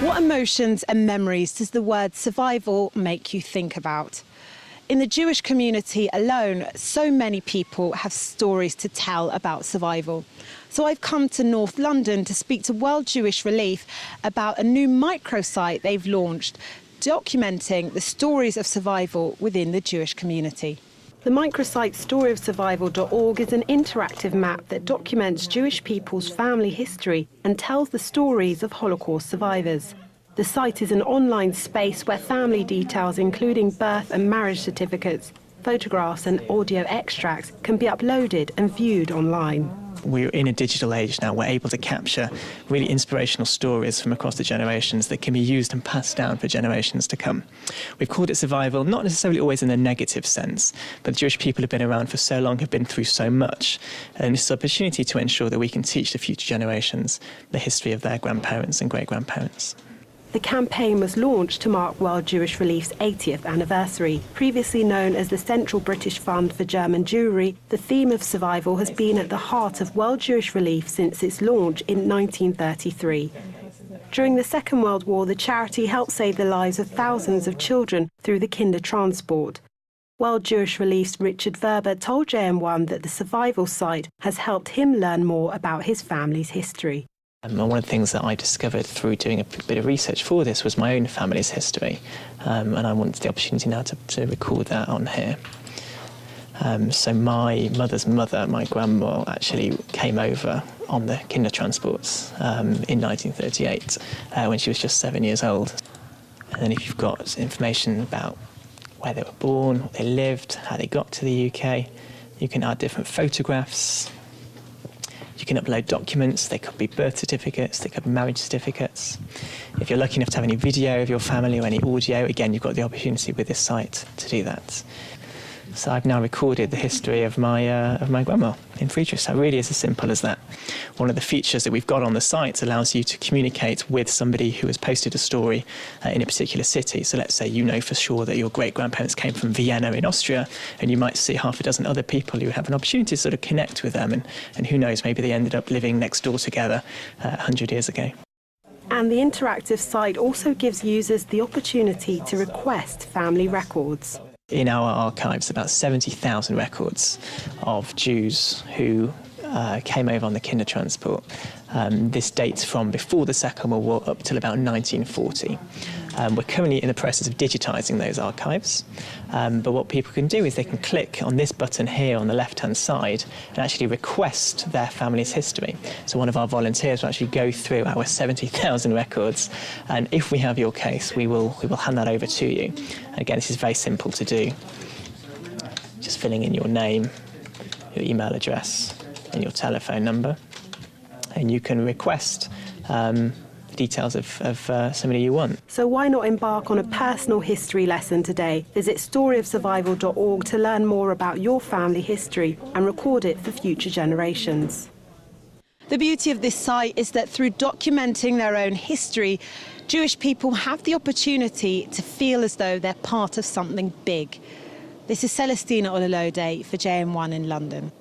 What emotions and memories does the word survival make you think about? In the Jewish community alone, so many people have stories to tell about survival. So I've come to North London to speak to World Jewish Relief about a new microsite they've launched, documenting the stories of survival within the Jewish community. The microsite storyofsurvival.org is an interactive map that documents Jewish people's family history and tells the stories of Holocaust survivors. The site is an online space where family details, including birth and marriage certificates, photographs and audio extracts, can be uploaded and viewed online. We're in a digital age now. We're able to capture really inspirational stories from across the generations that can be used and passed down for generations to come. We've called it survival, not necessarily always in the negative sense, but the Jewish people have been around for so long, have been through so much, and it's an opportunity to ensure that we can teach the future generations the history of their grandparents and great-grandparents. The campaign was launched to mark World Jewish Relief's 80th anniversary. Previously known as the Central British Fund for German Jewry, the theme of survival has been at the heart of World Jewish Relief since its launch in 1933. During the Second World War, the charity helped save the lives of thousands of children through the Kindertransport. World Jewish Relief's Richard Verber told JM1 that the survival site has helped him learn more about his family's history. And one of the things that I discovered through doing a bit of research for this was my own family's history, and I wanted the opportunity now to record that on here. So my mother's mother, my grandma, actually came over on the Kindertransports in 1938 when she was just 7 years old. And then if you've got information about where they were born, what they lived, how they got to the UK, you can add different photographs. You can upload documents. They could be birth certificates, they could be marriage certificates. If you're lucky enough to have any video of your family or any audio, again, you've got the opportunity with this site to do that. So I've now recorded the history of my grandma in Friedrich. So it really is as simple as that. One of the features that we've got on the site allows you to communicate with somebody who has posted a story in a particular city. So let's say you know for sure that your great-grandparents came from Vienna in Austria, and you might see half a dozen other people who have an opportunity to sort of connect with them, and who knows, maybe they ended up living next door together 100 years ago. And the interactive site also gives users the opportunity to request family records. In our archives, about 70,000 records of Jews who came over on the Kindertransport. This dates from before the Second World War up till about 1940. We're currently in the process of digitising those archives, but what people can do is they can click on this button here on the left-hand side and actually request their family's history. So one of our volunteers will actually go through our 70,000 records, and if we have your case, we will hand that over to you. And again, this is very simple to do. Just filling in your name, your email address, and your telephone number, and you can request details of somebody you want. So why not embark on a personal history lesson today? Visit storyofsurvival.org to learn more about your family history and record it for future generations. The beauty of this site is that through documenting their own history, Jewish people have the opportunity to feel as though they're part of something big. This is Celestina Olalode for JM1 in London.